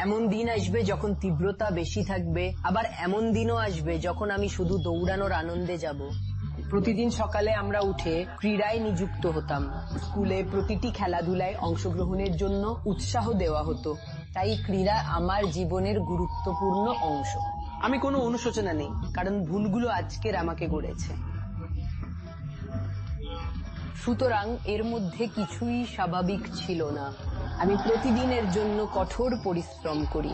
এমন দিন আসবে যখন তীব্রতা বেশি থাকবে, আবার এমন দিনও আসবে যখন আমি শুধু দৌড়ানোর আনন্দে যাব। প্রতিদিন সকালে আমরা উঠে ক্রীড়ায় নিযুক্ত হতাম। স্কুলে প্রতিটি খেলাধুলায় অংশগ্রহণের জন্য উৎসাহ দেওয়া হতো। তাই ক্রীড়া আমার জীবনের গুরুত্বপূর্ণ অংশ। আমি কোনো অনুশোচনা নেই, কারণ ভুলগুলো আজকের আমাকে গড়েছে। সুতরাং এর মধ্যে কিছুই স্বাভাবিক ছিল না। আমি প্রতিদিনের জন্য কঠোর পরিশ্রম করি।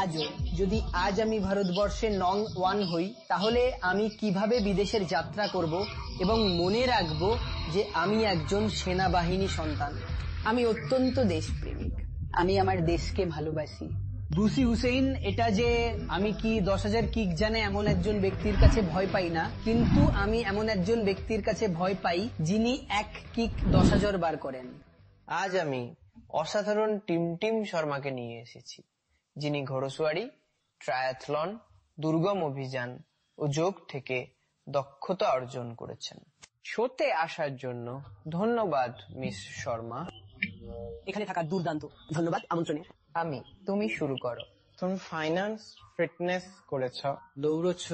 আজও যদি আজ আমি ভারতবর্ষের নং 1 হই, তাহলে আমি কিভাবে বিদেশের যাত্রা করব এবং মনে রাখব যে আমি একজন সেনাবাহিনী সন্তান। আমি অত্যন্ত দেশপ্রেমিক। আমি আমার দেশকে ভালোবাসি। ব্রুসি হুসেইন এটা যে আমি কি 10,000 কিক জানে এমন একজন ব্যক্তির কাছে ভয় পাই না, কিন্তু আমি এমন একজন ব্যক্তির কাছে ভয় পাই যিনি এক কিক 10,000 বার করেন। আজ আমি অসাধারণ টিম শর্মাকে নিয়ে এসেছি, যিনি ঘোড়সওয়ারি, ট্রায়াথলন, দুর্গম অভিযান ও যোগ থেকে দক্ষতা অর্জন করেছেন। শোতে আসার জন্য ধন্যবাদ মিস শর্মা। এখানে থাকার দুর্দান্ত ধন্যবাদ আমন্ত্রণে। তুমি শুরু করো। তুমি ফাইন্যান্স, ফিটনেস করেছ, দৌড়ছ,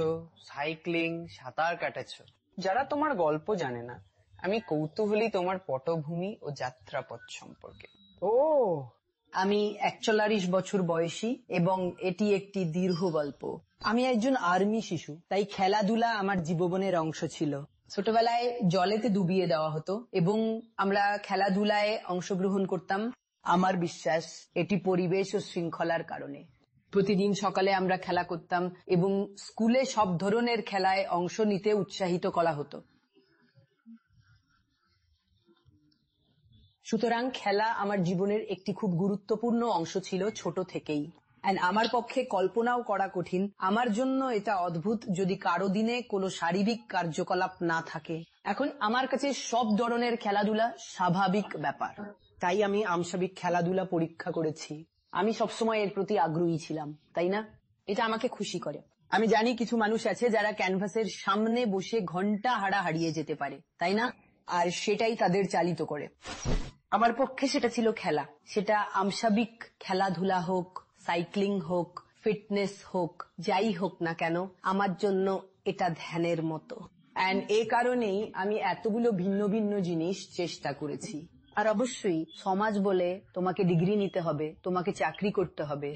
সাইক্লিং, সাঁতার কাটেছ। যারা তোমার গল্প জানে না, আমি কৌতূহলী তোমার পটভূমি ও যাত্রাপথ সম্পর্কে। আমি 41 বছর বয়সী এবং এটি একটি দীর্ঘ গল্প। আমি একজন আর্মি শিশু, তাই খেলাধুলা আমার জীবনের অংশ ছিল। ছোটবেলায় জলেতে ডুবিয়ে দেওয়া হতো এবং আমরা খেলাধুলায় অংশগ্রহণ করতাম। আমার বিশ্বাস এটি পরিবেশ ও শৃঙ্খলার কারণে। প্রতিদিন সকালে আমরা খেলা করতাম এবং স্কুলে সব ধরনের খেলায় অংশ নিতে উৎসাহিত করা হতো। সুতরাং খেলা আমার জীবনের একটি খুব গুরুত্বপূর্ণ অংশ ছিল ছোট থেকেই। আমার পক্ষে কল্পনাও করা কঠিন, আমার জন্য এটা অদ্ভুত যদি কারো দিনে কোনো শারীরিক কার্যকলাপ না থাকে। এখন আমার কাছে সব ধরনের খেলাধুলা স্বাভাবিক ব্যাপার। তাই আমি আমসাবিক খেলাধুলা পরীক্ষা করেছি। আমি সবসময় এর প্রতি আগ্রহী ছিলাম, তাই না? এটা আমাকে খুশি করে। আমি জানি কিছু মানুষ আছে যারা ক্যানভাসের সামনে বসে ঘন্টা হারিয়ে যেতে পারে, তাই না? আর সেটাই তাদের চালিত করে। আমার পক্ষে সেটা ছিল খেলা। সেটা আমসাবিক খেলাধুলা হোক, সাইক্লিং হোক, ফিটনেস হোক, যাই হোক না কেন, আমার জন্য এটা ধ্যানের মতো। এ কারণেই আমি এতগুলো ভিন্ন ভিন্ন জিনিস চেষ্টা করেছি। আর অবশ্যই সমাজ বলে তোমাকে ডিগ্রি নিতে হবে, তোমাকে চাকরি করতে হবে।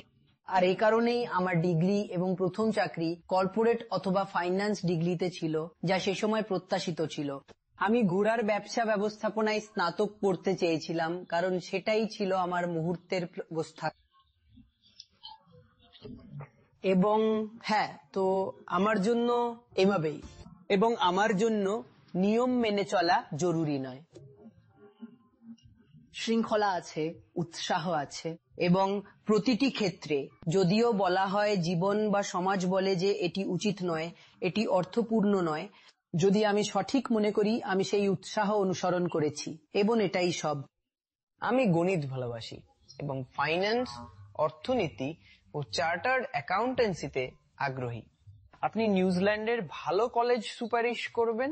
আর এই কারণেই আমার ডিগ্রি এবং প্রথম চাকরি কর্পোরেট অথবা ফাইন্যান্স ডিগ্রিতে ছিল, যা সে সময় প্রত্যাশিত ছিল। আমি ঘোড়ার ব্যবসা ব্যবস্থাপনায় স্নাতক পড়তে চেয়েছিলাম, কারণ সেটাই ছিল আমার মুহূর্তের অবস্থা। এবং হ্যাঁ, তো আমার জন্য এভাবেই, এবং আমার জন্য নিয়ম মেনে চলা জরুরি নয়। শৃঙ্খলা আছে, উৎসাহ আছে, এবং প্রতিটি ক্ষেত্রে যদিও বলা হয় জীবন বা সমাজ বলে যে এটি উচিত নয়, এটি অর্থপূর্ণ নয়, যদি আমি সঠিক মনে করি আমি সেই উৎসাহ অনুসরণ করেছি এবং এটাই সব। আমি গণিত ভালোবাসি এবং ফাইন্যান্স, অর্থনীতি ও চার্টার্ড অ্যাকাউন্টেন্সিতে আগ্রহী। আপনি নিউজিল্যান্ডের ভালো কলেজ সুপারিশ করবেন?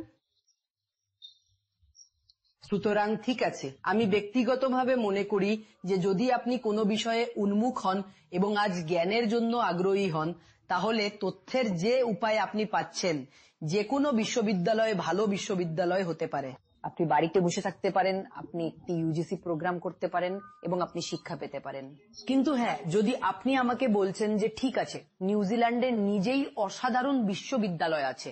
সুতরাং ঠিক আছে, আমি ব্যক্তিগতভাবে মনে করি যে যদি আপনি কোনো বিষয়ে উন্মুখ হন এবং আজ জ্ঞানের জন্য আগ্রহী হন, তাহলে তথ্যের যে উপায় আপনি পাচ্ছেন, যে কোনো বিশ্ববিদ্যালয় ভালো বিশ্ববিদ্যালয় হতে পারে। আপনি বাড়িতে বসে থাকতে পারেন, আপনি একটি ইউজিসি প্রোগ্রাম করতে পারেন এবং আপনি শিক্ষা পেতে পারেন। কিন্তু হ্যাঁ, যদি আপনি আমাকে বলছেন যে ঠিক আছে, নিউজিল্যান্ডে নিজেই অসাধারণ বিশ্ববিদ্যালয় আছে।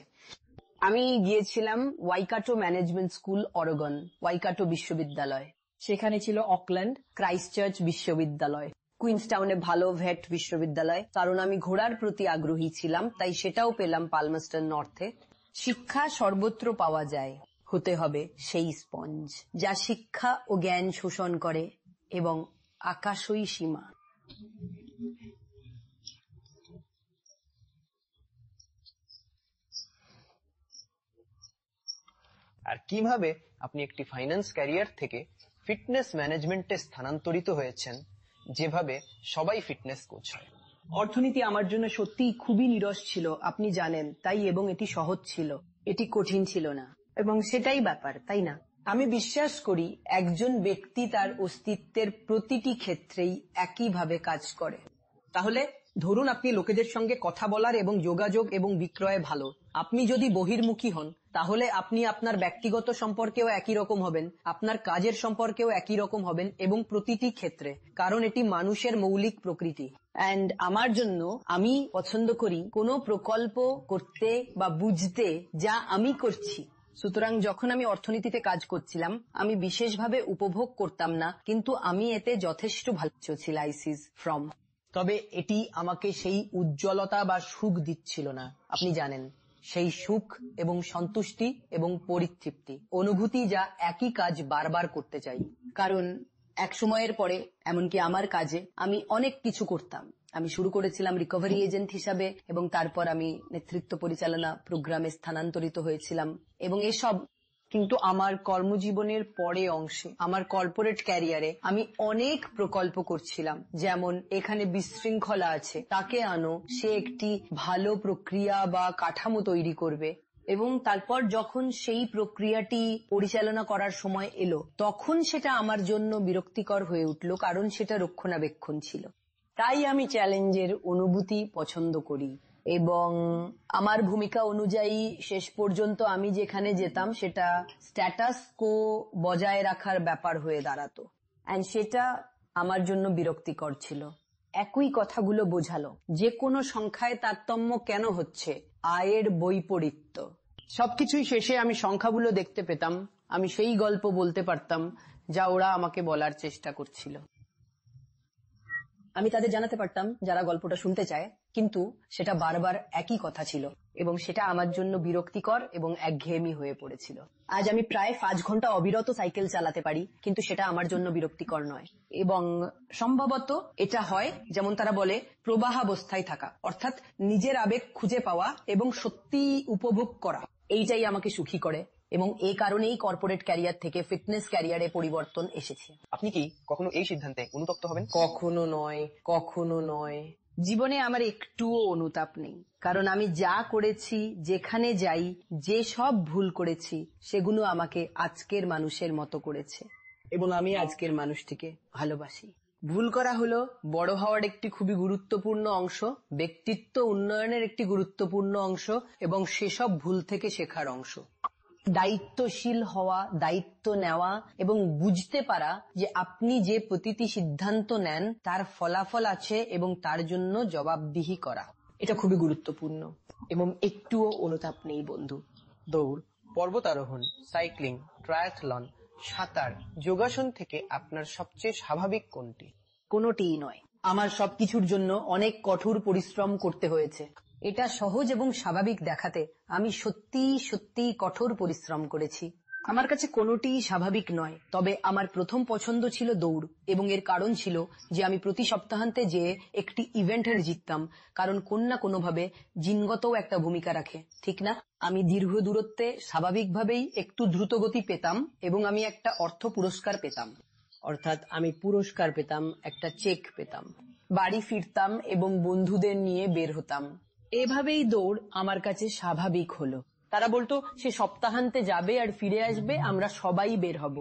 আমি গিয়েছিলাম Waikato management school, Oregon, Waikato বিশ্ববিদ্যালয়। সেখানে ছিল অকল্যান্ড ক্রাইস্টচার্চ বিশ্ববিদ্যালয়, কুইন্সটাউনে ভালো ভেট বিশ্ববিদ্যালয়। কারণ আমি ঘোড়ার প্রতি আগ্রহী ছিলাম, তাই সেটাও পেলাম পালমাস্টার নর্থে। শিক্ষা সর্বত্র পাওয়া যায়, হতে হবে সেই স্পঞ্জ যা শিক্ষা ও জ্ঞান শোষণ করে, এবং আকাশই সীমা। আর কিভাবে আপনি একটি ফাইন্যান্স ক্যারিয়ার থেকে ফিটনেস ম্যানেজমেন্টে স্থানান্তরিত হয়েছেন, যেভাবে সবাই ফিটনেস কোচ হয়? অর্থনীতি আমার জন্য সত্যিই খুবই নিরস ছিল, আপনি জানেন, তাই, এবং এটি সহজ ছিল, এটি কঠিন ছিল না, এবং সেটাই ব্যাপার, তাই না? আমি বিশ্বাস করি একজন ব্যক্তি তার অস্তিত্বের প্রতিটি ক্ষেত্রেই একইভাবে কাজ করে। তাহলে ধরুন আপনি লোকেদের সঙ্গে কথা বলার এবং যোগাযোগ এবং বিক্রয়ে ভালো। আপনি যদি বহির্মুখী হন তাহলে আপনি আপনার ব্যক্তিগত সম্পর্কেও একই রকম হবেন, আপনার কাজের সম্পর্কেও একই রকম হবেন এবং প্রতিটি ক্ষেত্রে, কারণ এটি মানুষের মৌলিক প্রকৃতি। এন্ড আমার জন্য আমি পছন্দ করি কোনো প্রকল্প করতে বা বুঝতে যা আমি করছি। সুতরাং যখন আমি অর্থনীতিতে কাজ করছিলাম আমি বিশেষভাবে উপভোগ করতাম না, কিন্তু আমি এতে যথেষ্ট ভালো ছিল ফ্রম। তবে এটি আমাকে সেই উজ্জ্বলতা বা সুখ দিচ্ছিল না। আপনি জানেন, সেই সুখ এবং সন্তুষ্টি এবং পরিতৃপ্তি অনুভূতি যা একই কাজ বারবার করতে চাই। কারণ এক সময়ের পরে এমনকি আমার কাজে আমি অনেক কিছু করতাম। আমি শুরু করেছিলাম রিকভারি এজেন্ট হিসাবে এবং তারপর আমি নেতৃত্ব পরিচালনা প্রোগ্রামে স্থানান্তরিত হয়েছিলাম এবং এসব। কিন্তু আমার কর্মজীবনের পরে অংশে, আমার কর্পোরেট ক্যারিয়ারে আমি অনেক প্রকল্প করছিলাম, যেমন এখানে বিশৃঙ্খলা আছে, তাকে আনো, সে একটি ভালো প্রক্রিয়া বা কাঠামো তৈরি করবে। এবং তারপর যখন সেই প্রক্রিয়াটি পরিচালনা করার সময় এলো তখন সেটা আমার জন্য বিরক্তিকর হয়ে উঠল, কারণ সেটা রক্ষণাবেক্ষণ ছিল। তাই আমি চ্যালেঞ্জের অনুভূতি পছন্দ করি এবং আমার ভূমিকা অনুযায়ী শেষ পর্যন্ত আমি যেখানে যেতাম সেটা স্ট্যাটাস কো বজায় রাখার ব্যাপার হয়ে দাঁড়াতো, এন্ড সেটা আমার জন্য বিরক্তিকর ছিল। একই কথাগুলো বোঝালো, যে কোনো সংখ্যায় তারতম্য কেন হচ্ছে, আয়ের বৈপরীত্য, সবকিছুই শেষে আমি সংখ্যাগুলো দেখতে পেতাম। আমি সেই গল্প বলতে পারতাম যা ওরা আমাকে বলার চেষ্টা করছিল। আমি তাদের জানাতে পারতাম যারা গল্পটা শুনতে চায়, কিন্তু সেটা বারবার একই কথা ছিল এবং সেটা আমার জন্য বিরক্তিকর এবং একঘেয়েমি হয়ে পড়েছিল। আজ আমি প্রায় 5 ঘন্টা অবিরত সাইকেল চালাতে পারি, কিন্তু সেটা আমার জন্য বিরক্তিকর নয়। এবং সম্ভবত এটা হয়, যেমন তারা বলে, প্রবাহাবস্থায় থাকা, অর্থাৎ নিজের আবেগ খুঁজে পাওয়া এবং সত্যি উপভোগ করা। এইটাই আমাকে সুখী করে এবং এই কারণেই কর্পোরেট ক্যারিয়ার থেকে ফিটনেস ক্যারিয়ারে পরিবর্তন এসেছে। আপনি কি কখনো এই সিদ্ধান্তে অনুতপ্ত হবেন? কখনো নয়, কখনো নয়। জীবনে আমার একটুও অনুতাপ নেই, কারণ আমি যা করেছি, যেখানে যাই, যে সব ভুল করেছি, সেগুলো আমাকে আজকের মানুষের মতো করেছে এবং আমি আজকের মানুষটিকে ভালোবাসি। ভুল করা হলো বড় হওয়ার একটি খুবই গুরুত্বপূর্ণ অংশ, ব্যক্তিত্ব উন্নয়নের একটি গুরুত্বপূর্ণ অংশ এবং সেসব ভুল থেকে শেখার অংশ। দায়িত্বশীল হওয়া, দায়িত্ব নেওয়া এবং বুঝতে পারা যে আপনি যে প্রতিটি সিদ্ধান্ত নেন তার ফলাফল আছে এবং তার জন্য জবাবদিহি করা, এটা খুবই গুরুত্বপূর্ণ এবং একটুও অনুতাপ নেই বন্ধু। দৌড়, পর্বতারোহণ, সাইক্লিং, ট্রায়াথলন, সাঁতার, যোগাসন থেকে আপনার সবচেয়ে স্বাভাবিক কোনটি? কোনোটিই নয়। আমার সবকিছুর জন্য অনেক কঠোর পরিশ্রম করতে হয়েছে। এটা সহজ এবং স্বাভাবিক দেখাতে আমি সত্যি কঠোর পরিশ্রম করেছি। আমার কাছে কোনোটিই স্বাভাবিক নয়, তবে আমার প্রথম পছন্দ ছিল দৌড় এবং এর কারণ ছিল যে আমি প্রতি সপ্তাহান্তে যেয়ে একটি ইভেন্টের জিততাম, কারণ কোন না কোনোভাবে জিনগতও একটা ভূমিকা রাখে, ঠিক না? আমি দীর্ঘ দূরত্বে স্বাভাবিকভাবেই একটু দ্রুতগতি পেতাম এবং আমি একটা অর্থ পুরস্কার পেতাম, অর্থাৎ আমি পুরস্কার পেতাম, একটা চেক পেতাম। বাড়ি ফিরতাম এবং বন্ধুদের নিয়ে বের হতাম। এভাবেই দৌড় আমার কাছে স্বাভাবিক হলো। তারা বলতো সে সপ্তাহান্তে যাবে আর ফিরে আসবে, আমরা সবাই বের হব।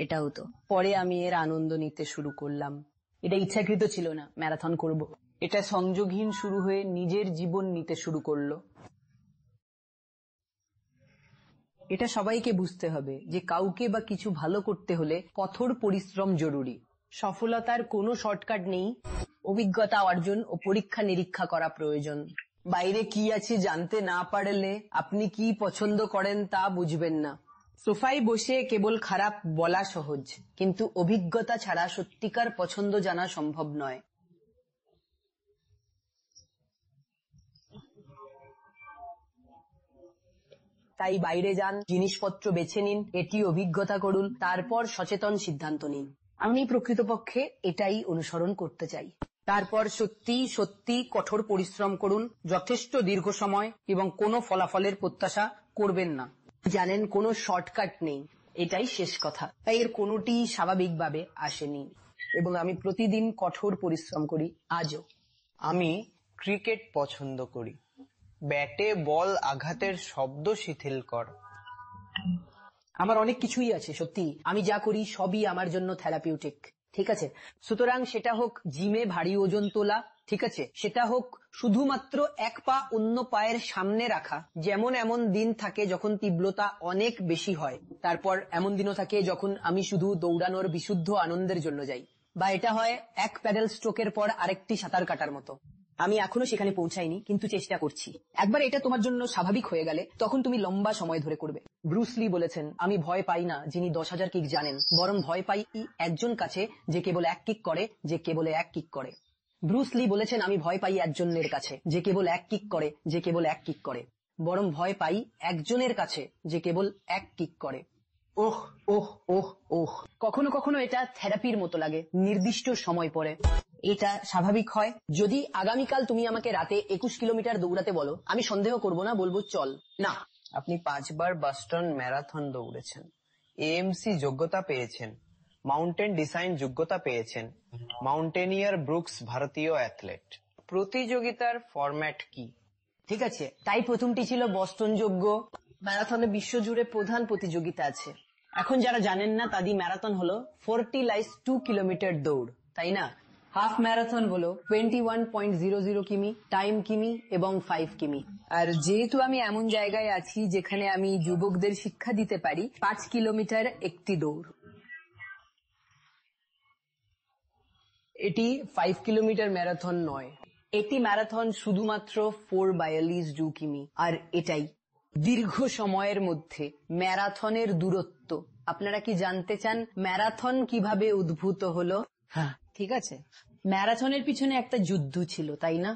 এটাও তো। পরে আমি এর আনন্দ নিতে শুরু করলাম। এটা ইচ্ছাকৃত ছিল না ম্যারাথন করব, এটা সংযোগহীন শুরু হয়ে নিজের জীবন নিতে শুরু করলো। এটা সবাইকে বুঝতে হবে যে কাউকে বা কিছু ভালো করতে হলে কঠোর পরিশ্রম জরুরি। সফলতার কোনো শর্টকাট নেই, অভিজ্ঞতা অর্জন ও পরীক্ষা নিরীক্ষা করা প্রয়োজন। বাইরে কি আছে জানতে না পারলে আপনি কি পছন্দ করেন তা বুঝবেন না। সোফায় বসে কেবল খারাপ বলা সহজ, কিন্তু অভিজ্ঞতা ছাড়া সত্যিকার পছন্দ জানা সম্ভব নয়। তাই বাইরে যান, জিনিসপত্র বেছে নিন, এটি অভিজ্ঞতা করুন, তারপর সচেতন সিদ্ধান্ত নিন। আমি প্রকৃতপক্ষে এটাই অনুসরণ করতে চাই। তারপর সত্যি কঠোর পরিশ্রম করুন, যথেষ্ট দীর্ঘ সময়, এবং কোনো ফলাফলের প্রত্যাশা করবেন না। জানেন, কোনো শর্টকাট নেই, এটাই শেষ কথা। তাই এর কোনোটি স্বাভাবিকভাবে আসেনি এবং আমি প্রতিদিন কঠোর পরিশ্রম করি আজও। আমি ক্রিকেট পছন্দ করি। ব্যাটে বল আঘাতের শব্দ শিথিলকর। আমার অনেক কিছুই আছে, সত্যি। আমি যা করি সবই আমার জন্য থেরাপিউটিক, ঠিক আছে? সুতরাং সেটা হোক জিমে ভারী ওজন তোলা, ঠিক আছে, সেটা হোক শুধুমাত্র এক পা অন্য পায়ের সামনে রাখা। যেমন এমন দিন থাকে যখন তীব্রতা অনেক বেশি হয়, তারপর এমন দিনও থাকে যখন আমি শুধু দৌড়ানোর বিশুদ্ধ আনন্দের জন্য যাই, বা এটা হয় এক প্যাডেল স্ট্রোকের পর আরেকটি সাঁতার কাটার মতো। আমি এখনো সেখানে পৌঁছাইনি, কিন্তু চেষ্টা করছি। একবার এটা তোমার জন্য স্বাভাবিক হয়ে গেলে তখন তুমি লম্বা সময় ধরে করবে। ব্রুস লি বলেছেন, আমি ভয় পাই না যিনি 10,000 কিক জানেন, বরং ভয় পাই একজন কাছে যে কেবল এক কিক করে, যে কেবল এক কিক করে। ব্রুস লি বলেছেন, আমি ভয় পাই একজনের কাছে যে কেবল এক কিক করে, যে কেবল এক কিক করে, বরং ভয় পাই একজনের কাছে যে কেবল এক কিক করে। ওহ ওহ ওহ ওহ। কখনো কখনো এটা থেরাপির মতো লাগে, নির্দিষ্ট সময় পরে এটা স্বাভাবিক হয়। যদি আগামীকাল তুমি আমাকে রাতে 21 কিলোমিটার দৌড়াতে বলো, আমি সন্দেহ করব না, বলবো চল। না, আপনি 5 বার বস্টন ম্যারাথন দৌড়েছেন, এএমসি যোগ্যতা পেয়েছেন, মাউন্টেন ডিজাইন যোগ্যতা পেয়েছেন, মাউন্টেনিয়ার ব্রুকস ভারতীয় অ্যাথলেট। প্রতিযোগিতার ফরম্যাট কি? ঠিক আছে, তাই প্রথমটি ছিল বস্টন যোগ্য। ম্যারাথনে বিশ্বজুড়ে প্রধান প্রতিযোগিতা আছে। এখন যারা জানেন না, তাদের ম্যারাথন হলো 40 লাইস 2 কিলোমিটার দৌড়, তাই না? হাফ ম্যারাথন হলো 21.00 কিমি, টাইম কিমি এবং 5 কিমি। আর যেহেতু আমি এমন জায়গায় আছি যেখানে আমি যুবকদের শিক্ষা দিতে পারি, 5 কিলোমিটার একটি দৌড়। এটি 5 কিলোমিটার ম্যারাথন নয়, এটি ম্যারাথন শুধুমাত্র 4/42 কিমি। আর এটাই দীর্ঘ সময়ের মধ্যে ম্যারাথনের দূরত্ব। আপনারা কি জানতে চান ম্যারাথন কিভাবে উদ্ভূত হলো? হ্যাঁ, ঠিক আছে, ম্যারাথনের পিছনে একটা যুদ্ধ ছিল, তাই না?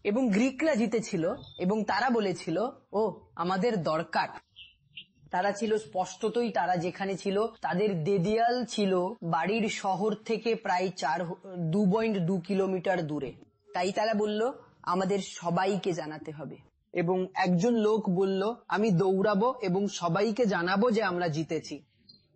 এবং গ্রিকরা জিতেছিল এবং তারা বলেছিল, ও আমাদের দরকার। তারা ছিল স্পষ্টতই, তারা যেখানে ছিল তাদের দেদিয়াল ছিল বাড়ির শহর থেকে প্রায় 2.2 কিলোমিটার দূরে। তাই তারা বলল, আমাদের সবাইকে জানাতে হবে। এবং একজন লোক বলল, আমি দৌড়াবো এবং সবাইকে জানাবো যে আমরা জিতেছি।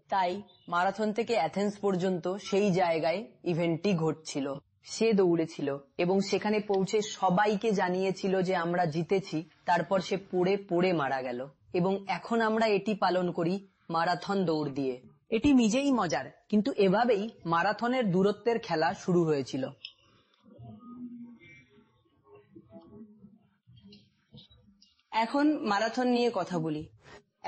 তাই মারাথন থেকে অ্যাথেন্স পর্যন্ত সেই জায়গায় ইভেন্টটি ঘটছিল। সে দৌড়েছিল এবং সেখানে পৌঁছে সবাইকে জানিয়েছিল যে আমরা জিতেছি। তারপর সে পড়ে পড়ে মারা গেল এবং এখন আমরা এটি পালন করি মারাথন দৌড় দিয়ে। এটি নিজেই মজার, কিন্তু এভাবেই মারাথনের দূরত্বের খেলা শুরু হয়েছিল। এখন মারাথন নিয়ে কথা বলি।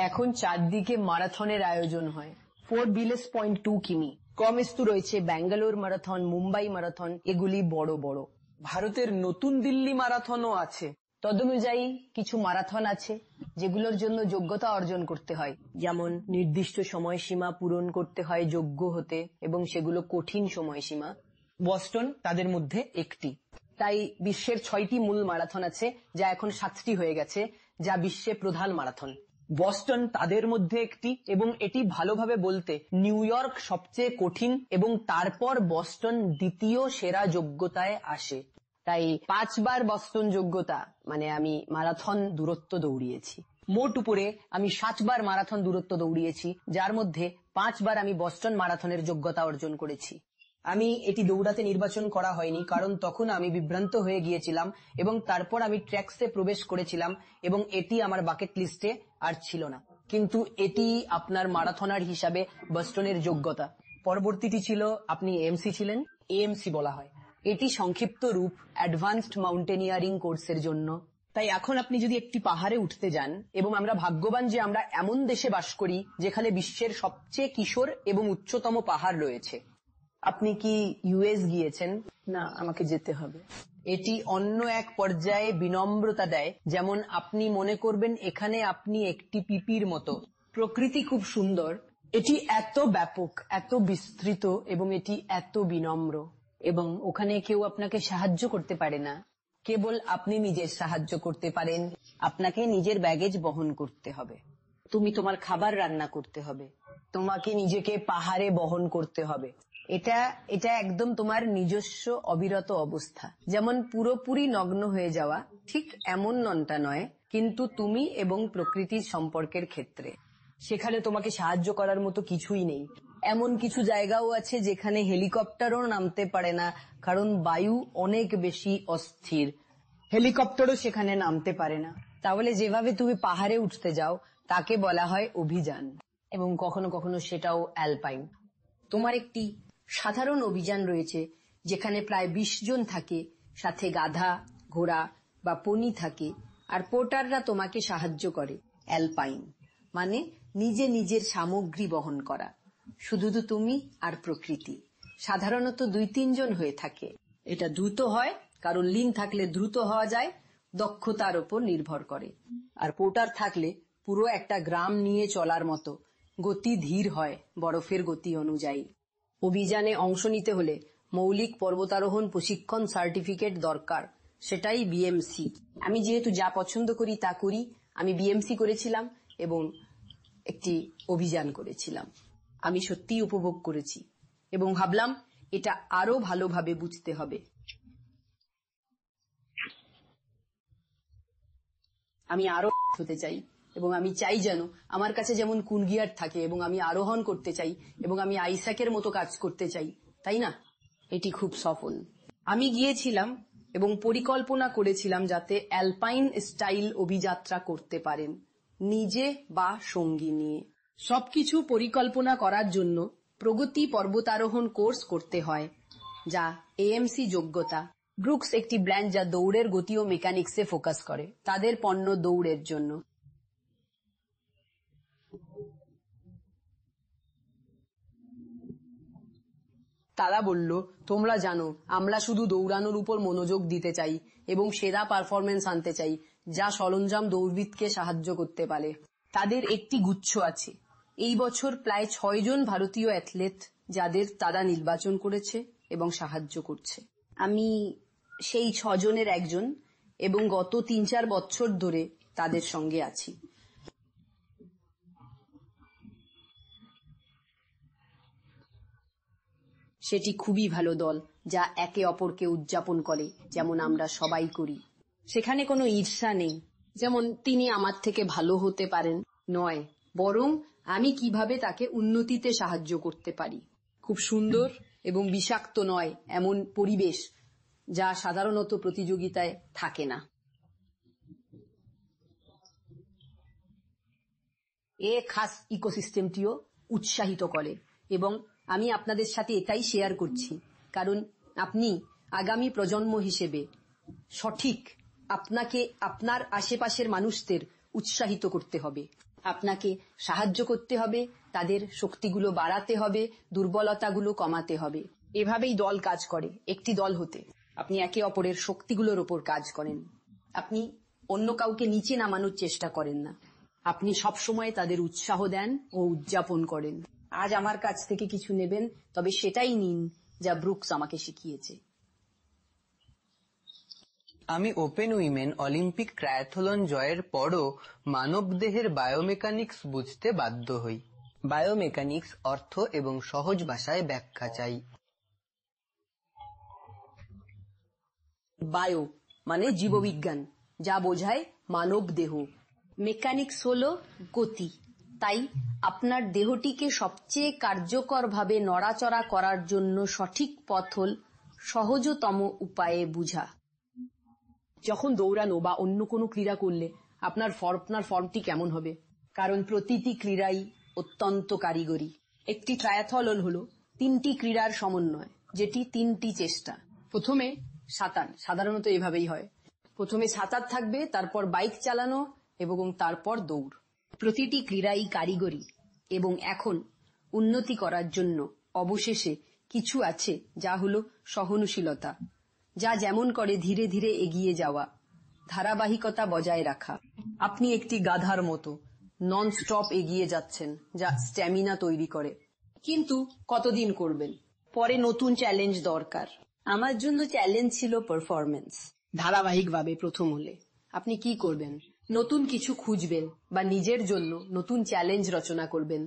এখন চারদিকে মারাথনের আয়োজন হয়। 4 কিমি ক্রমেস্তু রয়েছে ব্যাঙ্গালোর মারাথন, মুম্বাই মারাথন, এগুলি বড় বড়। ভারতের নতুন দিল্লি মারাথনও আছে। তদনুযায়ী কিছু মারাথন আছে যেগুলোর জন্য যোগ্যতা অর্জন করতে হয়, যেমন নির্দিষ্ট সময়সীমা পূরণ করতে হয় যোগ্য হতে, এবং সেগুলো কঠিন সময়সীমা। বস্টন তাদের মধ্যে একটি। তাই বিশ্বের 6টি মূল মারাথন আছে, যা এখন 7টি হয়ে গেছে, যা বিশ্বে প্রধান মারাথন। বস্টন তাদের মধ্যে একটি, এবং এটি ভালোভাবে বলতে নিউ ইয়র্ক সবচেয়ে কঠিন এবং তারপর বস্টন দ্বিতীয় সেরা যোগ্যতায় আসে। তাই 5 বার বস্টন যোগ্যতা মানে আমি মারাথন দূরত্ব দৌড়িয়েছি। মোট উপরে আমি 7 বার মারাথন দূরত্ব দৌড়িয়েছি, যার মধ্যে 5 বার আমি বস্টন মারাথনের যোগ্যতা অর্জন করেছি। আমি এটি দৌড়াতে নির্বাচন করা হয়নি, কারণ তখন আমি বিভ্রান্ত হয়ে গিয়েছিলাম এবং তারপর আমি ট্র্যাক্সে প্রবেশ করেছিলাম এবং এটি আমার বাকেট লিস্টে আর ছিল না। কিন্তু এটি আপনার মারাথনার হিসাবে বস্টনের যোগ্যতা। পরবর্তীটি ছিল, আপনি এএমসি ছিলেন, এএমসি বলা হয়। এটি সংক্ষিপ্ত রূপ অ্যাডভান্সড মাউন্টেনিয়ারিং কোর্সের জন্য। তাই এখন আপনি যদি একটি পাহাড়ে উঠতে যান, এবং আমরা ভাগ্যবান যে আমরা এমন দেশে বাস করি যেখানে বিশ্বের সবচেয়ে কিশোর এবং উচ্চতম পাহাড় রয়েছে। আপনি কি ইউএস গিয়েছেন? না, আমাকে যেতে হবে। এটি অন্য এক পর্যায়ে বিনম্রতা দেয়, যেমন আপনি মনে করবেন এখানে আপনি একটি পিপির মতো। প্রকৃতি খুব সুন্দর, এটি এত ব্যাপক, এত বিস্তৃত, এবং এটি এত বিনম্র, এবং ওখানে কেউ আপনাকে সাহায্য করতে পারে না। কেবল আপনি নিজের সাহায্য করতে পারেন। আপনাকে নিজের ব্যাগেজ বহন করতে হবে, তুমি তোমার খাবার রান্না করতে হবে, তোমাকে নিজেকে পাহাড়ে বহন করতে হবে। এটা একদম তোমার নিজস্ব অবিরত অবস্থা। যেমন পুরোপুরি নগ্ন হয়ে যাওয়া, ঠিক এমন ননটা নয়, কিন্তু তুমি এবং প্রকৃতির সম্পর্কের ক্ষেত্রে সেখানে তোমাকে সাহায্য করার মতো কিছুই নেই। এমন কিছু জায়গাও আছে যেখানে হেলিকপ্টারও নামতে পারে না, কারণ বায়ু অনেক বেশি অস্থির। হেলিকপ্টারও সেখানে নামতে পারে না। তাহলে যেভাবে তুমি পাহাড়ে উঠতে যাও তাকে বলা হয় অভিযান, এবং কখনো কখনো সেটাও অ্যালপাইন। তোমার একটি সাধারণ অভিযান রয়েছে যেখানে প্রায় 20 জন থাকে, সাথে গাধা, ঘোড়া বা পনি থাকে, আর পোর্টাররা তোমাকে সাহায্য করে। অ্যালপাইন মানে নিজে নিজের সামগ্রী বহন করা, শুধু তুমি আর প্রকৃতি। সাধারণত 2-3 জন হয়ে থাকে। এটা দ্রুত হয় কারণ লিন থাকলে দ্রুত হওয়া যায়, দক্ষতার উপর নির্ভর করে। আর পোর্টার থাকলে পুরো একটা গ্রাম নিয়ে চলার মতো, গতি ধীর হয় বরফের গতি অনুযায়ী। অভিযানে অংশ নিতে হলে মৌলিক পর্বতারোহণ প্রশিক্ষণ সার্টিফিকেট দরকার, সেটাই বিএমসি। আমি যেহেতু যা পছন্দ করি তা করি, আমি বিএমসি করেছিলাম এবং একটি অভিযান করেছিলাম। আমি সত্যিই উপভোগ করেছি এবং ভাবলাম এটা আরো ভালোভাবে বুঝতে হবে। আমি আরো হতে চাই এবং আমি চাই যেন আমার কাছে যেমন কুনগিয়ার থাকে এবং আমি আরোহণ করতে চাই এবং আমি আইস্যাকের মতো কাজ করতে চাই, তাই না? এটি খুব সফল। আমি গিয়েছিলাম এবং পরিকল্পনা করেছিলাম যাতে অ্যালপাইন স্টাইল অভিযাত্রা করতে পারেন, নিজে বা সঙ্গী নিয়ে। সবকিছু পরিকল্পনা করার জন্য প্রগতি পর্বতারোহণ কোর্স করতে হয়, যা এএমসি যোগ্যতা। ব্রুকস একটি ব্র্যান্ড যা দৌড়ের গতি ও মেকানিক্সে ফোকাস করে তাদের পণ্য দৌড়ের জন্য। তারা বলল, তোমরা জানো আমরা শুধু দৌড়ানোর উপর মনোযোগ দিতে চাই এবং সেরা পারফরমেন্স আনতে চাই, যা সরঞ্জাম দৌড়বিদকে সাহায্য করতে পারে। তাদের একটি গুচ্ছ আছে। এই বছর প্রায় 6 জন ভারতীয় অ্যাথলেট যাদের তারা নির্বাচন করেছে এবং সাহায্য করছে। আমি সেই 6 জনের একজন এবং গত 3-4 বছর ধরে তাদের সঙ্গে আছি। সেটি খুবই ভালো দল যা একে অপরকে উদযাপন করে, যেমন আমরা সবাই করি। সেখানে কোনো ঈর্ষা নেই, যেমন তিনি আমার থেকে ভালো হতে পারেন নয়, বরং আমি কিভাবে তাকে উন্নতিতে সাহায্য করতে পারি। খুব সুন্দর এবং বিষাক্ত নয় এমন পরিবেশ যা সাধারণত প্রতিযোগিতায় থাকে না। এ খাস ইকোসিস্টেমটিও উৎসাহিত করে এবং আমি আপনাদের সাথে এটাই শেয়ার করছি কারণ আপনি আগামী প্রজন্ম হিসেবে সঠিক। আপনাকে আপনার আশেপাশের মানুষদের উৎসাহিত করতে হবে, আপনাকে সাহায্য করতে হবে, তাদের শক্তিগুলো বাড়াতে হবে, দুর্বলতাগুলো কমাতে হবে। এভাবেই দল কাজ করে। একটি দল হতে আপনি একে অপরের শক্তিগুলোর উপর কাজ করেন। আপনি অন্য কাউকে নিচে নামানোর চেষ্টা করেন না, আপনি সবসময় তাদের উৎসাহ দেন ও উদযাপন করেন। আজ আমার কাছ থেকে কিছু নেবেন, তবে সেটাই নিন যা ব্রুকস আমাকে শিখিয়েছে। আমি ওপেন উইমেন অলিম্পিক ট্রায়াথলন জয়ের পরও মানবদেহের বায়োমেকানিক্স বুঝতে বাধ্য হই। বায়োমেকানিক্স অর্থ এবং সহজ ভাষায় ব্যাখ্যা চাই। বায়ো মানে জীববিজ্ঞান, যা বোঝায় মানব দেহ। মেকানিক্স হলো গতি, তাই আপনার দেহটিকে সবচেয়ে কার্যকরভাবে নড়াচড়া করার জন্য সঠিক পথ হল সহজতম উপায়ে বুঝা। যখন দৌড়ানো বা অন্য কোনো ক্রীড়া করলে আপনার ফর্মটি কেমন হবে, কারণ প্রতিটি ক্রীড়াই অত্যন্ত কারিগরি। একটি ট্রায়াথলন হলো 3টি ক্রীড়ার সমন্বয়, যেটি 3টি চেষ্টা। প্রথমে সাঁতার, সাধারণত এভাবেই হয়। প্রথমে সাঁতার থাকবে, তারপর বাইক চালানো এবং তারপর দৌড়। প্রতিটি ক্রীড়াই কারিগরি এবং এখন উন্নতি করার জন্য অবশেষে কিছু আছে যা হলো সহনশীলতা, যা যেমন করে ধীরে ধীরে এগিয়ে যাওয়া, ধারাবাহিকতা বজায় রাখা। আপনি একটি গাধার মতো নন স্টপ এগিয়ে যাচ্ছেন, যা স্ট্যামিনা তৈরি করে। কিন্তু কতদিন করবেন? পরে নতুন চ্যালেঞ্জ দরকার। আমার জন্য চ্যালেঞ্জ ছিল পারফরমেন্স। ধারাবাহিকভাবে প্রথম হলে আপনি কি করবেন? নতুন কিছু খুঁজবেন বা নিজের জন্য নতুন চ্যালেঞ্জ রচনা করবেন।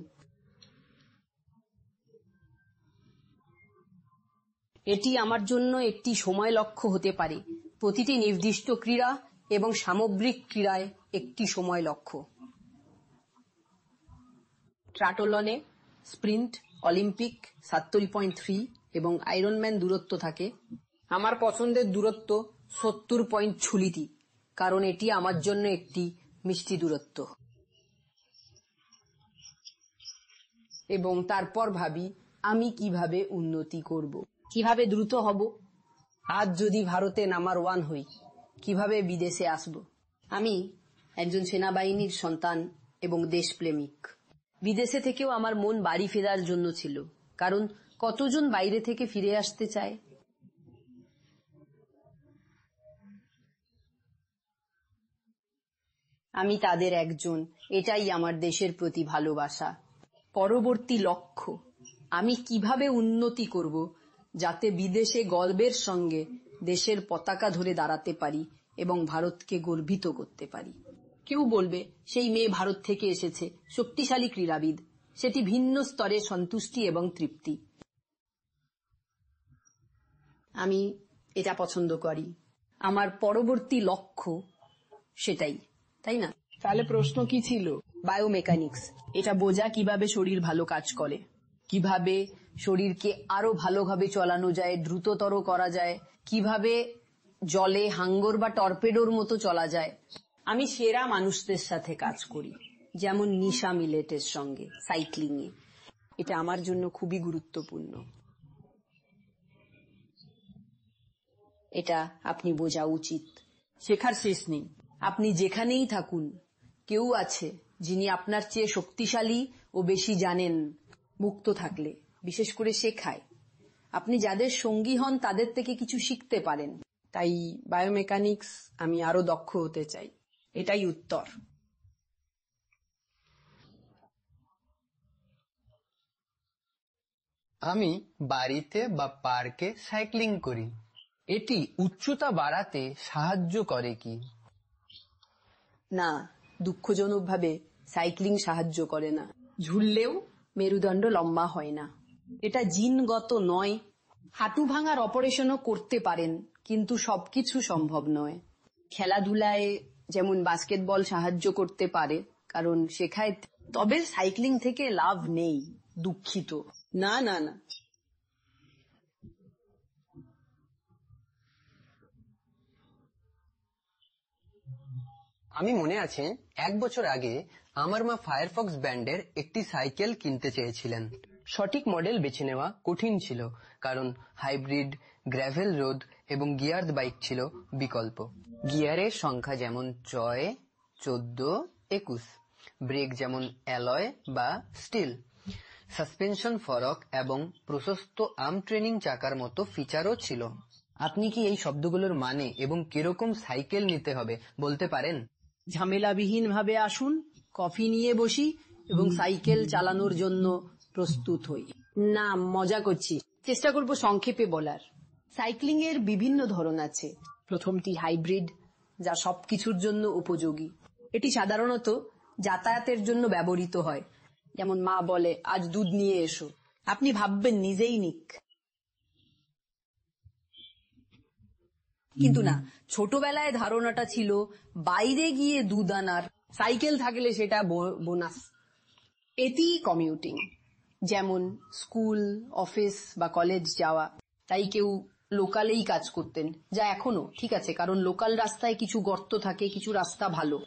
এটি আমার জন্য একটি সময় লক্ষ্য হতে পারে, প্রতিটি নির্দিষ্ট ক্রীড়া এবং সামগ্রিক ক্রীড়ায় একটি সময় লক্ষ্য। ট্রায়াথলনে স্প্রিন্ট, অলিম্পিক 70.3 এবং আয়রনম্যান দূরত্ব থাকে। আমার পছন্দের দূরত্ব 70.6, কারণ এটি আমার জন্য একটি মিষ্টি দূরত্ব। এবং তারপর ভাবি আমি কিভাবে উন্নতি করব, কিভাবে দ্রুত হব। আজ যদি ভারতে নাম্বার 1 হই, কিভাবে বিদেশে আসব? আমি একজন সেনাবাহিনীর সন্তান এবং দেশপ্রেমিক। বিদেশে থেকেও আমার মন বাড়ি ফেরার জন্য ছিল, কারণ কতজন বাইরে থেকে ফিরে আসতে চায়। আমি তাদের একজন, এটাই আমার দেশের প্রতি ভালোবাসা। পরবর্তী লক্ষ্য, আমি কিভাবে উন্নতি করব যাতে বিদেশে গর্বের সঙ্গে দেশের পতাকা ধরে দাঁড়াতে পারি এবং ভারতকে গর্বিত করতে পারি। কেউ বলবে সেই মেয়ে ভারত থেকে এসেছে, শক্তিশালী ক্রীড়াবিদ। সেটি ভিন্ন স্তরে সন্তুষ্টি এবং তৃপ্তি। আমি এটা পছন্দ করি। আমার পরবর্তী লক্ষ্য সেটাই, তাই না? তাহলে প্রশ্ন কি ছিল? বায়োমেকানিক্স, এটা বোঝা কিভাবে শরীর ভালো কাজ করে, কিভাবে শরীরকে আরো ভালোভাবে চালানো যায়, দ্রুততর করা যায়, কিভাবে জলে হাঙ্গর বা টর্পেডোর মতো চলা যায়। আমি সেরা মানুষদের সাথে কাজ করি, যেমন নিশা মিলেটের সঙ্গে সাইক্লিং এ। এটা আমার জন্য খুবই গুরুত্বপূর্ণ। এটা আপনি বোঝা উচিত। শেখার শেষ নেই। আপনি যেখানেই থাকুন, কেউ আছে যিনি আপনার চেয়ে শক্তিশালী ও বেশি জানেন। মুক্ত থাকলে, বিশেষ করে শেখায়, আপনি যাদের সঙ্গী হন তাদের থেকে কিছু শিখতে পারেন। তাই বায়োমেকানিক্স আমি আরো দক্ষ হতে চাই। এটাই উত্তর। আমি বাড়িতে বা পার্কে সাইক্লিং করি। এটি উচ্চতা বাড়াতে সাহায্য করে কি? না, দুঃখজনকভাবে সাইক্লিং সাহায্য করে না। ঝুললেও মেরুদণ্ড লম্বা হয় না। এটা জিনগত নয়। হাঁটু ভাঙার অপারেশনও করতে পারেন, কিন্তু সবকিছু সম্ভব নয়। খেলাধুলায় যেমন বাস্কেটবল সাহায্য করতে পারে, কারণ শেখায়, তবে সাইক্লিং থেকে লাভ নেই। দুঃখিত। না না না। আমি মনে আছে 1 বছর আগে আমার মা ফায়ারফক্স ব্র্যান্ডের একটি সাইকেল কিনতে চেয়েছিলেন। সঠিক মডেল বেছে নেওয়া কঠিন ছিল, কারণ হাইব্রিড, গ্র্যাভেল রোড এবং গিয়ার বাইক ছিল বিকল্প। গিয়ারের সংখ্যা যেমন 6, 14, 21, ব্রেক যেমন অ্যালয় বা স্টিল, সাসপেনশন ফরক এবং প্রশস্ত আর্ম ট্রেনিং চাকার মতো ফিচারও ছিল। আপনি কি এই শব্দগুলোর মানে এবং কিরকম সাইকেল নিতে হবে বলতে পারেন? ঝামেলাবিহীন ভাবে আসুন, কফি নিয়ে বসি এবং সাইকেল চালানোর জন্য প্রস্তুত হই। না, মজা করছি। চেষ্টা করব সংক্ষেপে বলার। সাইক্লিং এর বিভিন্ন ধরন আছে। প্রথমটি হাইব্রিড, যা সবকিছুর জন্য উপযোগী। এটি সাধারণত যাতায়াতের জন্য ব্যবহৃত হয়। যেমন মা বলে, আজ দুধ নিয়ে এসো, আপনি ভাববেন নিজেই নিক। কিন্তু না, ছোটবেলায় ধারণাটা ছিল বাইরে গিয়ে দুধ আনার, সাইকেল থাকলে সেটা বোনাস। এটি কমিউটিং, যেমন স্কুল, অফিস বা কলেজ যাওয়া। তাই কেউ লোকালেই কাজ করতেন, যা এখনো ঠিক আছে, কারণ লোকাল রাস্তায় কিছু গর্ত থাকে, কিছু রাস্তা ভালো।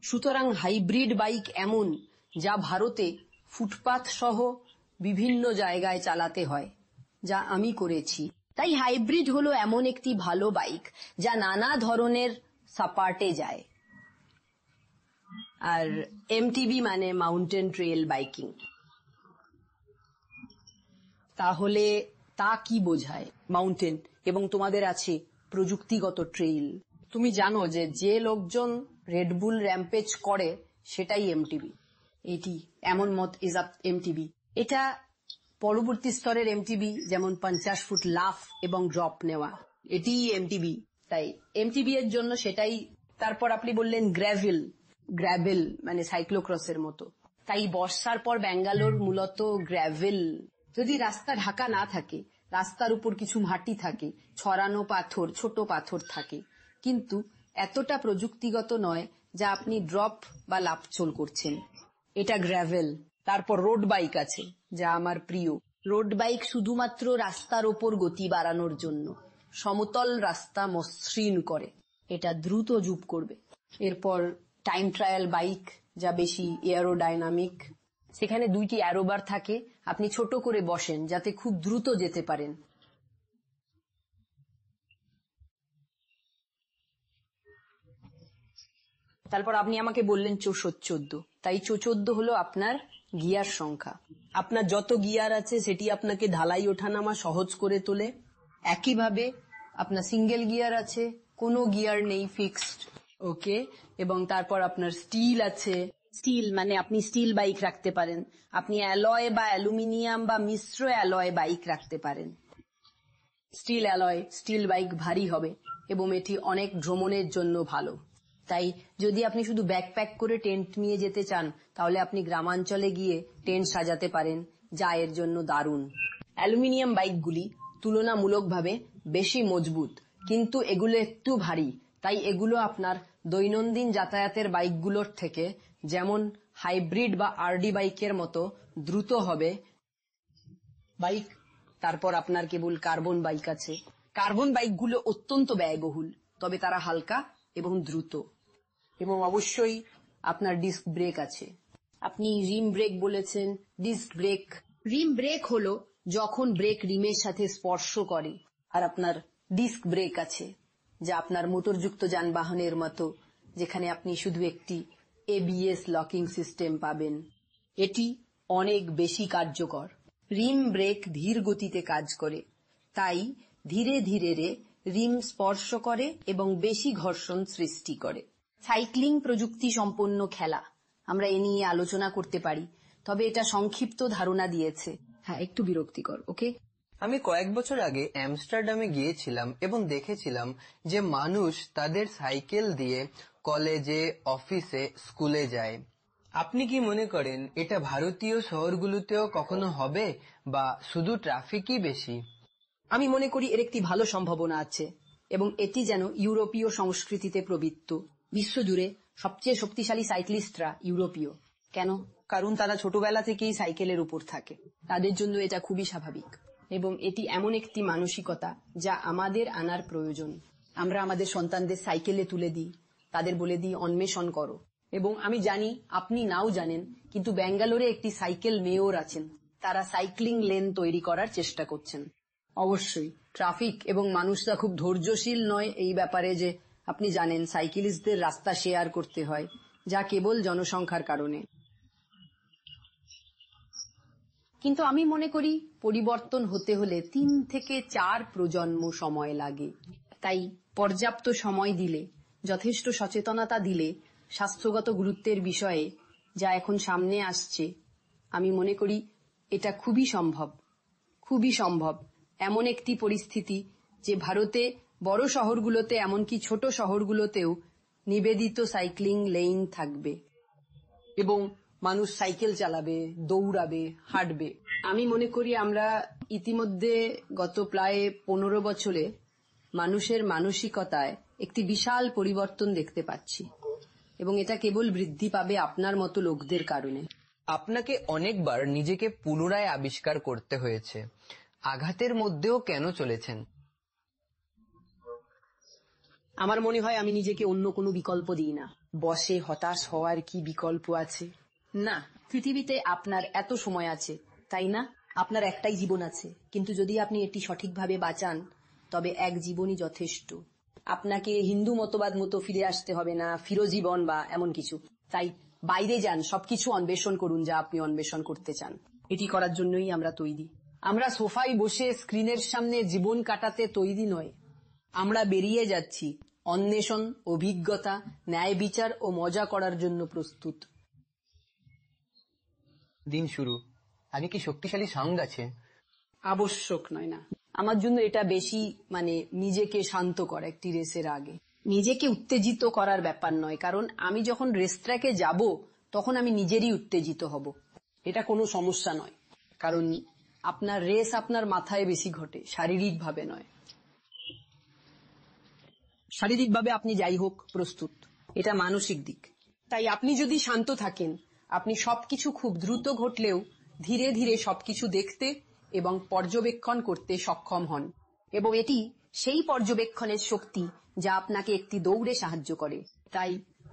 সুতরাং হাইব্রিড বাইক এমন, যা ভারতে ফুটপাথ সহ বিভিন্ন জায়গায় চালাতে হয়, যা আমি করেছি। তাই হাইব্রিড হলো এমন একটি ভালো বাইক যা নানা ধরনের সাপার্টে যায়। আর এমটিবি মানে মাউন্টেন ট্রেল বাইকিং। তাহলে তা কি বোঝায়? মাউন্টেন, এবং তোমাদের আছে প্রযুক্তিগত ট্রেইল। তুমি জানো যে যে লোকজন রেডবুল র্যাম্পেজ করে সেটাই এমটিবি। এটি এমন মত ইজ আপ এমটিবি। এটা পরবর্তী স্তরের এমটিবি, যেমন 50 ফুট লাফ এবং ড্রপ নেওয়া, এটি এমটিবি। তাই এমটিবি এর জন্য সেটাই। তারপর আপনি বললেন গ্র্যাভেল মানে সাইক্লোক্রসের মতো। তাই বর্ষার পর ব্যাঙ্গালোর মূলত গ্র্যাভেল। যদি রাস্তা ঢাকা না থাকে, রাস্তার উপর কিছু মাটি থাকে, ছড়ানো পাথর, ছোট পাথর থাকে, কিন্তু এতটা প্রযুক্তিগত নয় যা আপনি ড্রপ বা লাফচল করছেন, এটা গ্র্যাভেল। তারপর রোড বাইক আছে, যা আমার প্রিয়। রোড বাইক শুধুমাত্র রাস্তার ওপর গতি বাড়ানোর জন্য, সমতল রাস্তা মসৃণ করে, এটা দ্রুত জুপ করবে। এরপর টাইম ট্রায়াল বাইক, যা বেশি এয়ারোডাইনামিক। সেখানে 2টি অ্যারোবার থাকে, আপনি ছোট করে বসেন যাতে খুব দ্রুত যেতে পারেন। তারপর আপনি আমাকে বললেন 14, তাই 14 হলো আপনার গিয়ার সংখ্যা। আপনার যত গিয়ার আছে সেটি আপনাকে ঢালাই ওঠানামা সহজ করে তোলে। একইভাবে আপনার সিঙ্গেল গিয়ার আছে, কোনো গিয়ার নেই, ফিক্সড, ওকে। এবং তারপর আপনার স্টিল আছে। স্টিল মানে আপনি স্টিল বাইক রাখতে পারেন, আপনি অ্যালয় বা অ্যালুমিনিয়াম বা মিশ্র অ্যালয় বাইক রাখতে পারেন। স্টিল অ্যালয়, স্টিল বাইক ভারী হবে এবং এটি অনেক ভ্রমণের জন্য ভালো। তাই যদি আপনি শুধু ব্যাকপ্যাক করে টেন্ট নিয়ে যেতে চান তাহলে আপনি গ্রামাঞ্চলে গিয়ে টেন্ট সাজাতে পারেন, যা এর জন্য দারুণ। অ্যালুমিনিয়াম বাইকগুলি তুলনামূলকভাবে বেশি মজবুত, কিন্তু এগুলো একটু ভারী, তাই এগুলো আপনার দৈনন্দিন যাতায়াতের বাইকগুলোর থেকে, যেমন হাইব্রিড বা আরডি বাইকের মতো দ্রুত হবে বাইক। তারপর আপনার কেবল কার্বন বাইক আছে। কার্বন বাইকগুলো অত্যন্ত ব্যয়বহুল, তবে তারা হালকা এবং দ্রুত। এবং অবশ্যই আপনার ডিস্ক ব্রেক আছে। আপনি রিম ব্রেক বলেছেন, ডিস্ক ব্রেক। রিম ব্রেক হলো যখন ব্রেক রিমের সাথে স্পর্শ করে, আর আপনার ডিস্ক ব্রেক আছে, যা আপনার মোটরযুক্ত যানবাহনের মতো, যেখানে আপনি শুধু একটি এবিএস লকিং সিস্টেম পাবেন। এটি অনেক বেশি কার্যকর। রিম ব্রেক ধীর গতিতে কাজ করে, তাই ধীরে ধীরে রিম স্পর্শ করে এবং বেশি ঘর্ষণ সৃষ্টি করে। সাইক্লিং প্রযুক্তি সম্পন্ন খেলা, আমরা এ নিয়ে আলোচনা করতে পারি, তবে এটা সংক্ষিপ্ত ধারণা দিয়েছে। হ্যাঁ, একটু বিরক্তিকর, ওকে। আমি কয়েক বছর আগে আমস্টারডামে গিয়েছিলাম এবং দেখেছিলাম যে মানুষ তাদের সাইকেল দিয়ে কলেজে, অফিসে, স্কুলে যায়। আপনি কি মনে করেন এটা ভারতীয় শহরগুলোতেও কখনো হবে, বা শুধু ট্রাফিকই বেশি? আমি মনে করি এর একটি ভালো সম্ভাবনা আছে, এবং এটি যেন ইউরোপীয় সংস্কৃতিতে প্রবৃত্ত। বিশ্বজুড়ে সবচেয়ে শক্তিশালী সাইক্লিস্টরা ইউরোপীয়। কেন? কারণ তারা ছোটবেলা থেকেই সাইকেলের উপর থাকে। তাদের জন্য এটা খুবই স্বাভাবিক, এবং এটি এমন একটি মানসিকতা যা আমাদের আনার প্রয়োজন। আমরা আমাদের সন্তানদের সাইকেলে তুলে দিই, তাদের বলে দিই অন্বেষণ করো। এবং আমি জানি আপনি নাও জানেন, কিন্তু ব্যাঙ্গালোরে একটি সাইকেল মেয়র আছেন, তারা সাইক্লিং লেন তৈরি করার চেষ্টা করছেন। অবশ্যই ট্রাফিক এবং মানুষরা খুব ধৈর্যশীল নয় এই ব্যাপারে, যে আপনি জানেন সাইকেলিস্টদের রাস্তা শেয়ার করতে হয়, যা কেবল জনসংখ্যার কারণে। কিন্তু আমি মনে করি পরিবর্তন হতে হলে 3 থেকে 4 প্রজন্ম সময় লাগে। তাই পর্যাপ্ত সময় দিলে, যথেষ্ট সচেতনতা দিলে, স্বাস্থ্যগত গুরুত্বের বিষয়ে যা এখন সামনে আসছে, আমি মনে করি এটা খুবই সম্ভব, খুবই সম্ভব। এমন একটি পরিস্থিতি যে ভারতে বড় শহরগুলোতে, এমনকি ছোট শহরগুলোতেও নিবেদিত সাইক্লিং লেন থাকবে এবং মানুষ সাইকেল চালাবে, দৌড়াবে, হাঁটবে। আমি মনে করি আমরা ইতিমধ্যে গত প্রায় 15 বছরে মানুষের মানসিকতায় একটি বিশাল পরিবর্তন দেখতে পাচ্ছি, এবং এটা কেবল বৃদ্ধি পাবে আপনার মতো লোকদের কারণে। আপনাকে অনেকবার নিজেকে পুনরায় আবিষ্কার করতে হয়েছে। আঘাতের মধ্যেও কেন চলেছেন? আমার মনে হয় আমি নিজেকে অন্য কোনো বিকল্প দিই না। বসে হতাশ হওয়ার কি বিকল্প আছে? না, পৃথিবীতে আপনার এত সময় আছে, তাই না? আপনার একটাই জীবন আছে, কিন্তু যদি আপনি এটি সঠিকভাবে বাঁচান তবে এক জীবনই যথেষ্ট। আপনাকে হিন্দু মতবাদ মতো ফিরে আসতে হবে না, ফিরোজীবন বা এমন কিছু। তাই বাইরে যান, সবকিছু অন্বেষণ করুন যা আপনি অন্বেষণ করতে চান। এটি করার জন্যই আমরা তৈরি। আমরা সোফায় বসে স্ক্রিনের সামনে জীবন কাটাতে তৈরি নয়। আমরা বেরিয়ে যাচ্ছি অন্বেষণ, অভিজ্ঞতা, ন্যায় বিচার ও মজা করার জন্য প্রস্তুত। দিন শুরু। আগে কি শক্তিশালী সাউন্ড আছে? আবশ্যক নয় না। আমার জন্য এটা বেশি নিজেকে শান্ত করা একটি রেসের আগে। নিজেকে উত্তেজিত করার ব্যাপার নয়, কারণ আমি যখন রেস ট্র্যাকে যাব তখন আমি নিজেরই উত্তেজিত হব। এটা কোনো সমস্যা নয়, কারণ আপনার রেস আপনার মাথায় বেশি ঘটে, শারীরিকভাবে নয়। শারীরিকভাবে আপনি যাই হোক প্রস্তুত, এটা মানসিক দিক। তাই আপনি যদি শান্ত থাকেন, আপনি সবকিছু খুব দ্রুত ঘটলেও ধীরে ধীরে সবকিছু দেখতে এবং পর্যবেক্ষণ করতে সক্ষম হন, এবং এটি সেই পর্যবেক্ষণের শক্তি যা আপনাকে একটি দৌড়ে সাহায্য করে। তাই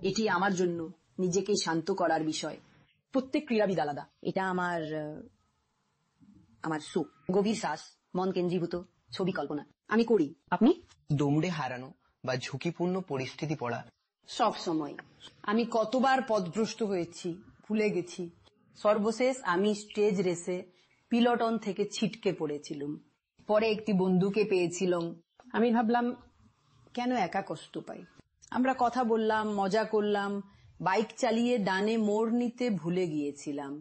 এটি আমার জন্য নিজেকে শান্ত করার বিষয়। প্রত্যেক ক্রীড়াবিদ আলাদা। এটা আমার আমার সুখ, গভীর শ্বাস, মন কেন্দ্রীভূত ছবি কল্পনা আমি করি। আপনি? দৌড়ে হারানো বা ঝুঁকিপূর্ণ পরিস্থিতি পড়া। সব সময়। আমি কতবার পথভ্রষ্ট হয়েছি, ভুলে গেছি। সর্বশেষ আমি স্টেজ রেসে পিলটন থেকে ছিটকে পড়েছিলাম। পরে একটি বন্ধুকে পেয়েছিলাম। আমি ভাবলাম কেন একা কষ্ট পাই। আমরা কথা বললাম, মজা করলাম, বাইক চালিয়ে ডানে মোড় নিতে ভুলে গিয়েছিলাম।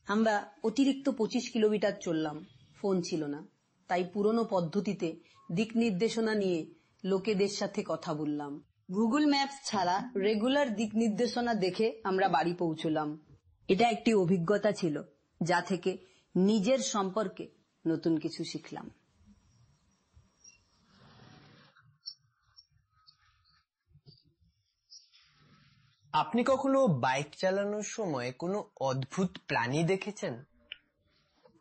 আমরা অতিরিক্ত 25 কিলোমিটার চললাম, ফোন ছিল না, তাই পুরনো পদ্ধতিতে দিক নির্দেশনা নিয়ে লোকেদের সাথে কথা বললাম। গুগল ম্যাপস ছাড়া রেগুলার দিক নির্দেশনা দেখে আমরা বাড়ি পৌঁছলাম। এটা একটি অভিজ্ঞতা ছিল, যা থেকে নিজের সম্পর্কে নতুন কিছু শিখলাম। আপনি কখনো বাইক চালানোর সময় কোনো অদ্ভুত প্রাণী দেখেছেন?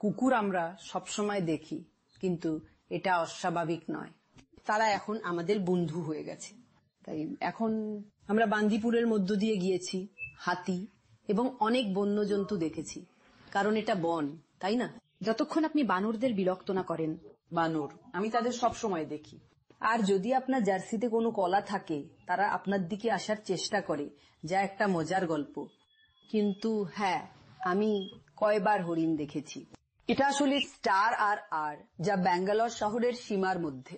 কুকুর আমরা সবসময় দেখি, কিন্তু এটা অস্বাভাবিক নয়। তারা এখন আমাদের বন্ধু হয়ে গেছে। তাই এখন আমরা বান্দিপুরের মধ্য দিয়ে গিয়েছি, হাতি এবং অনেক বন্যজন্তু দেখেছি, কারণ এটা বন, তাই না? যতক্ষণ আপনি বানরদের বিরক্ত না করেন। বানর আমি তাদের সব সময় দেখি। আর যদি আপনার জার্সিতে কোনো কলা থাকে, তারা আপনার দিকে আসার চেষ্টা করে, যা একটা মজার গল্প। কিন্তু হ্যাঁ, আমি কয়বার হরিণ দেখেছি। এটা আসলে স্টার আর যা ব্যাঙ্গালোর শহরের সীমার মধ্যে।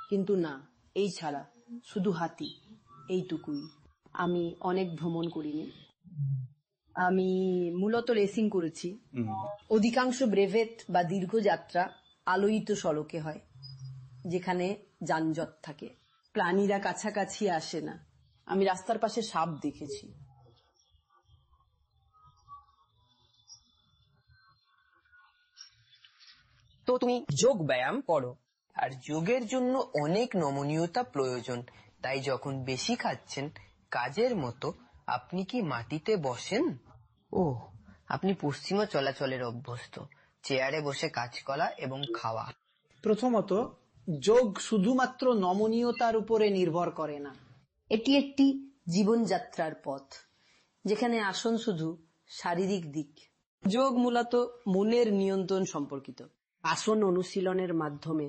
কিন্তু না, এই ছাড়া শুধু হাতি, এইটুকুই। আমি অনেক ভ্রমণ করিনি। আমি মূলত রেসিং করেছি। অধিকাংশ ব্রেভেট বা দীর্ঘ যাত্রা আলোয়িত সড়কে হয়, যেখানে যানজট থাকে। প্রাণীরা কাছাকাছি আসে না। আমি রাস্তার পাশে সাপ দেখেছি। তো তুমি যোগ ব্যায়াম করো, আর যোগের জন্য অনেক নমনীয়তা প্রয়োজন। তাই যখন বেশি খাচ্ছেন কাজের মতো, আপনি কি মাটিতে বসেন? ও আপনি পশ্চিমা চলাচলের অভ্যস্ত, চেয়ারে বসে কাজ করা এবং খাওয়া। প্রথমত, যোগ শুধুমাত্র নমনীয়তার উপরে নির্ভর করে না। এটি একটি জীবনযাত্রার পথ, যেখানে আসন শুধু শারীরিক দিক। যোগ মূলত মনের নিয়ন্ত্রণ সম্পর্কিত। আসন অনুশীলনের মাধ্যমে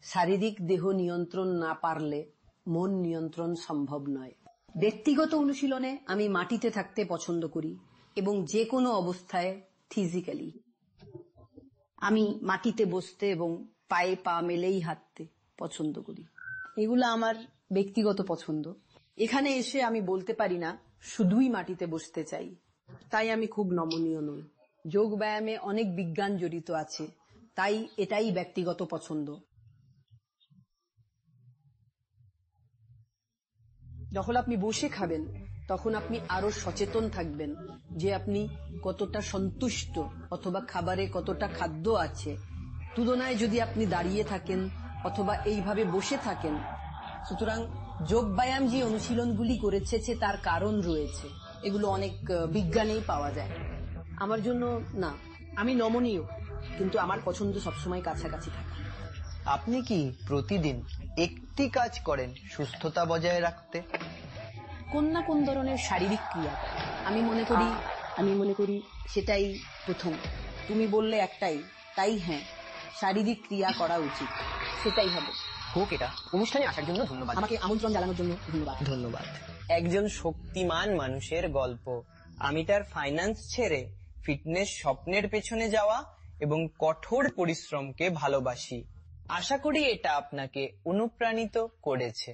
শারীরিক দেহ নিয়ন্ত্রণ না পারলে মন নিয়ন্ত্রণ সম্ভব নয়। ব্যক্তিগত অনুশীলনে আমি মাটিতে থাকতে পছন্দ করি এবং যে কোনো অবস্থায় ফিজিক্যালি। আমি মাটিতে বসতে এবং পায়ে পা মেলেই হাঁটতে পছন্দ করি। এগুলো আমার ব্যক্তিগত পছন্দ। এখানে এসে আমি বলতে পারি না শুধুই মাটিতে বসতে চাই। তাই আমি খুব নমনীয় নই। যোগ ব্যায়ামে অনেক বিজ্ঞান জড়িত আছে, তাই এটাই ব্যক্তিগত পছন্দ। যখন আপনি বসে খাবেন, তখন আপনি আরো সচেতন থাকবেন যে আপনি কতটা সন্তুষ্ট অথবা খাবারে কতটা খাদ্য আছে, তুলনায় যদি আপনি দাঁড়িয়ে থাকেন অথবা এইভাবে বসে থাকেন। সুতরাং যোগ ব্যায়াম যে অনুশীলনগুলি করেছে তার কারণ রয়েছে, এগুলো অনেক বিজ্ঞানেই পাওয়া যায়। আমার জন্য না, আমি নমনীয়, কিন্তু আমার পছন্দ সবসময় কাছাকাছি থাকা। আপনি কি প্রতিদিন একটি কাজ করেন সুস্থতা বজায় রাখতে? কোন না কোন ধরনের শারীরিক ক্রিয়া করা। আমি মনে করি সেটাই প্রথম। তুমি বললে একটাই, তাই হ্যাঁ, শারীরিক ক্রিয়া করা উচিত। সেটাই হবে। হোক এটা। অনুষ্ঠানে আসার জন্য ধন্যবাদ। আমাকে আমন্ত্রণ জানানোর জন্য ধন্যবাদ। ধন্যবাদ। একজন শক্তিমান মানুষের গল্প। আমি তার ফাইন্যান্স ছেড়ে ফিটনেস স্বপ্নের পেছনে যাওয়া এবং কঠোর পরিশ্রমকে ভালোবাসি। আশা করি এটা আপনাকে অনুপ্রাণিত করেছে।